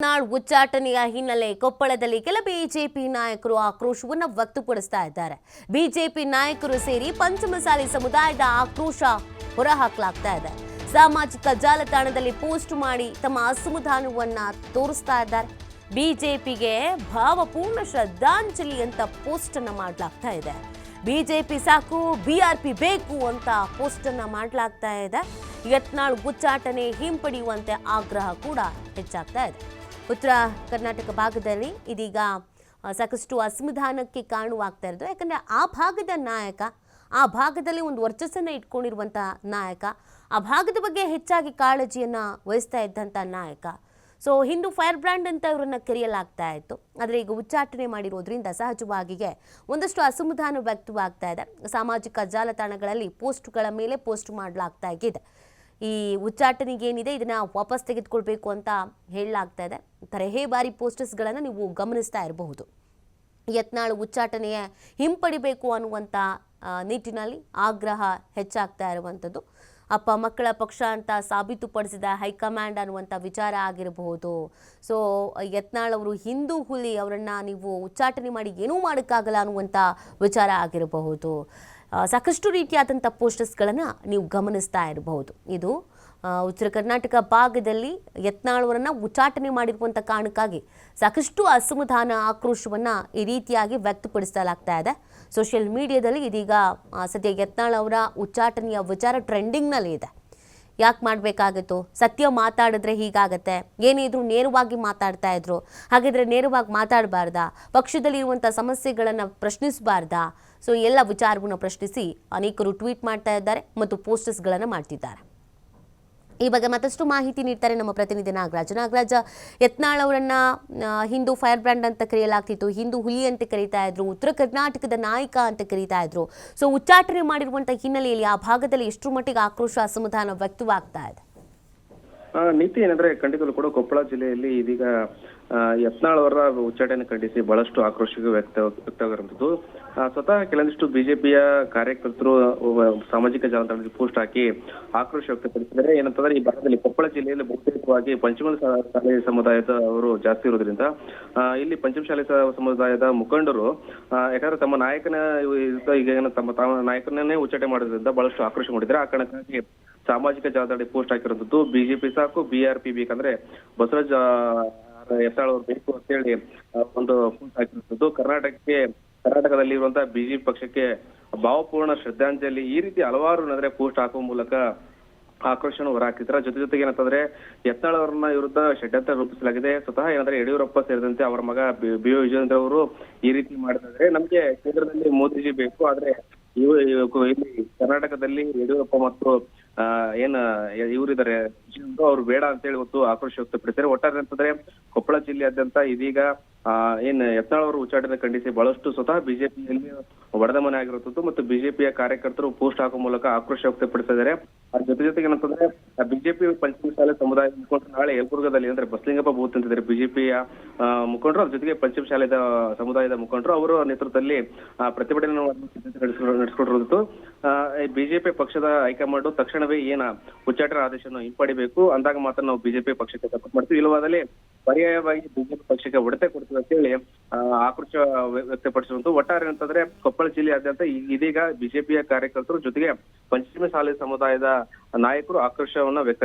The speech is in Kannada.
ಉಚ್ಚಾಟನೆಯ ಹಿನ್ನೆಲೆ ಕೊಪ್ಪಳದಲ್ಲಿ ಕೆಲ ಬಿಜೆಪಿ ನಾಯಕರು ಆಕ್ರೋಶವನ್ನು ವ್ಯಕ್ತಪಡಿಸ್ತಾ ಇದ್ದಾರೆ. ಬಿಜೆಪಿ ನಾಯಕರು ಸೇರಿ ಪಂಚಮಸಾಲಿ ಸಮುದಾಯದ ಆಕ್ರೋಶ ಹೊರಹಾಕಲಾಗ್ತಾ ಇದೆ. ಸಾಮಾಜಿಕ ಜಾಲತಾಣದಲ್ಲಿ ಪೋಸ್ಟ್ ಮಾಡಿ ತಮ್ಮ ಅಸಮಾಧಾನವನ್ನ ತೋರಿಸ್ತಾ ಇದ್ದಾರೆ. ಬಿಜೆಪಿಗೆ ಭಾವಪೂರ್ಣ ಶ್ರದ್ಧಾಂಜಲಿ ಅಂತ ಪೋಸ್ಟ್ ಅನ್ನ ಮಾಡಲಾಗ್ತಾ ಇದೆ. ಬಿಜೆಪಿ ಸಾಕು, ಬಿಆರ್ಪಿ ಬೇಕು ಅಂತ ಪೋಸ್ಟ್ ಅನ್ನ ಮಾಡಲಾಗ್ತಾ ಇದೆ. ಯತ್ನಾಳ್ ಉಚ್ಚಾಟನೆ ಹಿಂಪಡೆಯುವಂತೆ ಆಗ್ರಹ ಕೂಡ ಹೆಚ್ಚಾಗ್ತಾ ಇದೆ. ಉತ್ತರ ಕರ್ನಾಟಕ ಭಾಗದಲ್ಲಿ ಇದೀಗ ಸಾಕಷ್ಟು ಅಸಮಾಧಾನಕ್ಕೆ ಕಾರಣವಾಗ್ತಾ ಇರೋದು. ಯಾಕಂದರೆ ಆ ಭಾಗದ ನಾಯಕ, ಆ ಭಾಗದಲ್ಲಿ ಒಂದು ವರ್ಚಸ್ಸನ್ನು ಇಟ್ಕೊಂಡಿರುವಂಥ ನಾಯಕ, ಆ ಭಾಗದ ಬಗ್ಗೆ ಹೆಚ್ಚಾಗಿ ಕಾಳಜಿಯನ್ನು ವಹಿಸ್ತಾ ಇದ್ದಂಥ ನಾಯಕ. ಸೊ ಹಿಂದೂ ಫೈರ್ ಬ್ರ್ಯಾಂಡ್ ಅಂತ ಇವರನ್ನ ಕರೆಯಲಾಗ್ತಾ ಇತ್ತು. ಆದರೆ ಈಗ ಉಚ್ಚಾಟನೆ ಮಾಡಿರೋದ್ರಿಂದ ಸಹಜವಾಗಿಯೇ ಒಂದಷ್ಟು ಅಸಮಾಧಾನ ವ್ಯಕ್ತವಾಗ್ತಾ ಇದೆ. ಸಾಮಾಜಿಕ ಜಾಲತಾಣಗಳಲ್ಲಿ ಪೋಸ್ಟ್ಗಳ ಮೇಲೆ ಪೋಸ್ಟ್ ಮಾಡಲಾಗ್ತಾ ಇದೆ. ಈ ಉಚ್ಚಾಟನೆಗೆ ಏನಿದೆ ಇದನ್ನ ವಾಪಸ್ ತೆಗೆದುಕೊಳ್ಬೇಕು ಅಂತ ಹೇಳಲಾಗ್ತಾ ಇದೆ. ತರಹೇವಾರಿ ಪೋಸ್ಟರ್ಸ್ಗಳನ್ನು ನೀವು ಗಮನಿಸ್ತಾ ಇರಬಹುದು. ಯತ್ನಾಳ್ ಉಚ್ಚಾಟನೆಯ ಹಿಂಪಡಿಬೇಕು ಅನ್ನುವಂಥ ನಿಟ್ಟಿನಲ್ಲಿ ಆಗ್ರಹ ಹೆಚ್ಚಾಗ್ತಾ ಇರುವಂಥದ್ದು. ಅಪ್ಪ ಮಕ್ಕಳ ಪಕ್ಷ ಅಂತ ಸಾಬೀತುಪಡಿಸಿದ ಹೈಕಮಾಂಡ್ ಅನ್ನುವಂಥ ವಿಚಾರ ಆಗಿರಬಹುದು. ಸೊ ಯತ್ನಾಳ್ ಅವರು ಹಿಂದೂ ಹುಲಿ, ಅವರನ್ನು ನೀವು ಉಚ್ಚಾಟನೆ ಮಾಡಿ ಏನೂ ಮಾಡೋಕ್ಕಾಗಲ್ಲ ಅನ್ನುವಂಥ ವಿಚಾರ ಆಗಿರಬಹುದು. ಸಾಕಷ್ಟು ರೀತಿಯಾದಂಥ ಪೋಸ್ಟರ್ಸ್ಗಳನ್ನು ನೀವು ಗಮನಿಸ್ತಾ ಇರಬಹುದು. ಇದು ಉತ್ತರ ಕರ್ನಾಟಕ ಭಾಗದಲ್ಲಿ ಯತ್ನಾಳ್ ಅವರನ್ನು ಉಚ್ಚಾಟನೆ ಮಾಡಿರುವಂಥ ಕಾರಣಕ್ಕಾಗಿ ಸಾಕಷ್ಟು ಅಸಮಾಧಾನ, ಆಕ್ರೋಶವನ್ನು ಈ ರೀತಿಯಾಗಿ ವ್ಯಕ್ತಪಡಿಸಲಾಗ್ತಾ ಇದೆ. ಸೋಷಿಯಲ್ ಮೀಡಿಯಾದಲ್ಲಿ ಇದೀಗ ಸದ್ಯ ಯತ್ನಾಳ್ ಅವರ ಉಚ್ಚಾಟನೆಯ ವಿಚಾರ ಟ್ರೆಂಡಿಂಗ್ನಲ್ಲಿ ಇದೆ. ಯಾಕೆ ಮಾಡಬೇಕಾಗಿತ್ತು? ಸತ್ಯ ಮಾತಾಡಿದ್ರೆ ಹೀಗಾಗತ್ತೆ, ಏನಿದ್ರು ನೇರವಾಗಿ ಮಾತಾಡ್ತಾ ಇದ್ರು, ಹಾಗಿದ್ರೆ ನೇರವಾಗಿ ಮಾತಾಡಬಾರ್ದಾ? ಪಕ್ಷದಲ್ಲಿ ಇರುವಂಥ ಸಮಸ್ಯೆಗಳನ್ನು ಪ್ರಶ್ನಿಸಬಾರ್ದಾ? ಸೊ ಎಲ್ಲ ವಿಚಾರವನ್ನು ಪ್ರಶ್ನಿಸಿ ಅನೇಕರು ಟ್ವೀಟ್ ಮಾಡ್ತಾ ಇದ್ದಾರೆ ಮತ್ತು ಪೋಸ್ಟರ್ಸ್ಗಳನ್ನು ಮಾಡ್ತಿದ್ದಾರೆ. ಈ ಬಗ್ಗೆ ಮತ್ತಷ್ಟು ಮಾಹಿತಿ ನೀಡ್ತಾರೆ ನಮ್ಮ ಪ್ರತಿನಿಧಿ ನಾಗರಾಜ. ಯತ್ನಾಳ್ ಅವರನ್ನ ಹಿಂದೂ ಫೈರ್ ಬ್ರ್ಯಾಂಡ್ ಅಂತ ಕರೆಯಲಾಗ್ತಿತ್ತು, ಹಿಂದೂ ಹುಲಿ ಅಂತ ಕರೀತಾ ಇದ್ರು, ಉತ್ತರ ಕರ್ನಾಟಕದ ನಾಯಕ ಅಂತ ಕರೀತಾ ಇದ್ರು. ಸೊ ಉಚ್ಚಾಟನೆ ಮಾಡಿರುವಂಥ ಹಿನ್ನೆಲೆಯಲ್ಲಿ ಆ ಭಾಗದಲ್ಲಿ ಎಷ್ಟು ಮಟ್ಟಿಗೆ ಆಕ್ರೋಶ, ಅಸಮಾಧಾನ ವ್ಯಕ್ತವಾಗ್ತಾ ಇದೆ? ನೀತಿ ಏನಂದ್ರೆ ಖಂಡಿತಲು ಕೂಡ ಕೊಪ್ಪಳ ಜಿಲ್ಲೆಯಲ್ಲಿ ಇದೀಗ ಯತ್ನಾಳ್ ಅವರ ಉಚ್ಚಾಟನೆ ಖಂಡಿಸಿ ಬಹಳಷ್ಟು ಆಕ್ರೋಶಕ್ಕೆ ವ್ಯಕ್ತವಾಗಿರುವಂಥದ್ದು. ಸ್ವತಃ ಕೆಲವೊಂದಿಷ್ಟು ಬಿಜೆಪಿಯ ಕಾರ್ಯಕರ್ತರು ಸಾಮಾಜಿಕ ಜಾಲತಾಣದಲ್ಲಿ ಪೋಸ್ಟ್ ಹಾಕಿ ಆಕ್ರೋಶ ವ್ಯಕ್ತಪಡಿಸಿದರೆ. ಏನಂತಂದ್ರೆ ಈ ಭಾಗದಲ್ಲಿ ಕೊಪ್ಪಳ ಜಿಲ್ಲೆಯಲ್ಲಿ ಬಹುತೇಕವಾಗಿ ಪಂಚಮಸಾಲಿ ಸಮುದಾಯದ ಅವರು ಜಾಸ್ತಿ ಇರೋದ್ರಿಂದ ಇಲ್ಲಿ ಪಂಚಮಸಾಲಿ ಸಮುದಾಯದ ಮುಖಂಡರು ಯಾಕಂದ್ರೆ ತಮ್ಮ ನಾಯಕನ ಈಗ ತಮ್ಮ ನಾಯಕನನ್ನೇ ಉಚ್ಚಾಟನೆ ಮಾಡೋದ್ರಿಂದ ಬಹಳಷ್ಟು ಆಕ್ರೋಶ ಮಾಡಿದ್ದಾರೆ. ಆ ಕಾರಣಕ್ಕಾಗಿ ಸಾಮಾಜಿಕ ಜಾಲತಾಣದಲ್ಲಿ ಪೋಸ್ಟ್ ಹಾಕಿರೋದು ಬಿಜೆಪಿ ಸಾಕು, ಬಿಆರ್ಪಿ ಬೇಕಂದ್ರೆ ಬಸವರಾಜ ಯತ್ನಾಳ್ ಅವರು ಬೇಕು ಅಂತ ಹೇಳಿ ಒಂದು ಪೋಸ್ಟ್ ಹಾಕಿರುವಂತದ್ದು. ಕರ್ನಾಟಕದಲ್ಲಿ ಇರುವಂತಹ ಬಿಜೆಪಿ ಪಕ್ಷಕ್ಕೆ ಭಾವಪೂರ್ಣ ಶ್ರದ್ಧಾಂಜಲಿ, ಈ ರೀತಿ ಹಲವಾರು ಅಂದ್ರೆ ಪೋಸ್ಟ್ ಹಾಕುವ ಮೂಲಕ ಆಕ್ರೋಶನ ಹೊರಹಾಕಿದ್ದಾರೆ. ಜೊತೆಗೆ ಏನಂತಂದ್ರೆ ಯತ್ನಾಳ್ ಅವರನ್ನ ವಿರುದ್ಧ ಷಡ್ಯಂತ್ರ ರೂಪಿಸಲಾಗಿದೆ. ಸ್ವತಃ ಏನಂದ್ರೆ ಯಡಿಯೂರಪ್ಪ ಸೇರಿದಂತೆ ಅವರ ಮಗ ಬಿ ವಿಜಯೇಂದ್ರ ಅವರು ಈ ರೀತಿ ಮಾಡ್ತಾ ಇದ್ದಾರೆ. ನಮ್ಗೆ ಕೇಂದ್ರದಲ್ಲಿ ಮೋದಿಜಿ ಬೇಕು, ಆದ್ರೆ ಇಲ್ಲಿ ಕರ್ನಾಟಕದಲ್ಲಿ ಯಡಿಯೂರಪ್ಪ ಮತ್ತು ಇವರಿದ್ದಾರೆ ಅವ್ರು ಬೇಡ ಅಂತ ಹೇಳಿ ಇವತ್ತು ಆಕ್ರೋಶ ವ್ಯಕ್ತಪಡಿಸಿದ್ದಾರೆ. ಒಟ್ಟಾರೆ ಅಂತಂದ್ರೆ ಕೊಪ್ಪಳ ಜಿಲ್ಲೆಯಾದ್ಯಂತ ಇದೀಗ ಯತ್ನಾಳ್ ಅವರು ಉಚ್ಚಾಟನೆ ಖಂಡಿಸಿ ಬಹಳಷ್ಟು ಸ್ವತಃ ಬಿಜೆಪಿಯಲ್ಲಿ ಒಡೆದಮನೆ ಆಗಿರುತ್ತದೆ ಮತ್ತು ಬಿಜೆಪಿಯ ಕಾರ್ಯಕರ್ತರು ಪೋಸ್ಟ್ ಹಾಕುವ ಮೂಲಕ ಆಕ್ರೋಶ ವ್ಯಕ್ತಪಡಿಸಿದ್ದಾರೆ. ಅದ್ರ ಜೊತೆಗೆ ಏನಂತಂದ್ರೆ ಬಿಜೆಪಿ ಪಂಚಮಸಾಲಿ ಸಮುದಾಯದ ಮುಖಂಡರು ನಾಳೆ ಯಲಬುರ್ಗದಲ್ಲಿ ಅಂದ್ರೆ ಬಸಲಿಂಗಪ್ಪ ಬೂತ್ ಅಂತಿದ್ದಾರೆ ಬಿಜೆಪಿಯ ಮುಖಂಡರು. ಅದ್ರ ಜೊತೆಗೆ ಪಂಚಮಸಾಲಿ ಸಮುದಾಯದ ಮುಖಂಡರು ಅವರ ನೇತೃತ್ವದಲ್ಲಿ ಪ್ರತಿಭಟನೆ ನಡೆಸಿಕೊಂಡಿರುವುದು. ಬಿಜೆಪಿ ಪಕ್ಷದ ಹೈಕಮಾಂಡ್ ತಕ್ಷಣವೇ ಉಚ್ಚಾಟನೆ ಆದೇಶವನ್ನು ಹಿಂಪಡಿಬೇಕು ಅಂದಾಗ ಮಾತ್ರ ನಾವು ಬಿಜೆಪಿ ಪಕ್ಷಕ್ಕೆ ಸಪೋರ್ಟ್ ಮಾಡ್ತೀವಿ, ಇಲ್ಲವಾದಲ್ಲಿ ಪರ್ಯಾಯವಾಗಿ ಬಿಜೆಪಿ ಪಕ್ಷಕ್ಕೆ ಹೊಡೆತ ಕೊಡ್ತೀವಿ ಅಂತ ಹೇಳಿ ಆಕ್ರೋಶ ವ್ಯಕ್ತಪಡಿಸಿರುವಂತ. ಒಟ್ಟಾರೆ ಅಂತಂದ್ರೆ ಕೊಪ್ಪಳ ಜಿಲ್ಲೆಯಾದ್ಯಂತ ಇದೀಗ ಬಿಜೆಪಿಯ ಕಾರ್ಯಕರ್ತರು ಜೊತೆಗೆ ಪಂಚಮಸಾಲಿ ಸಮುದಾಯದ ನಾಯಕರು ಆಕ್ರೋಶವನ್ನ ವ್ಯಕ್ತ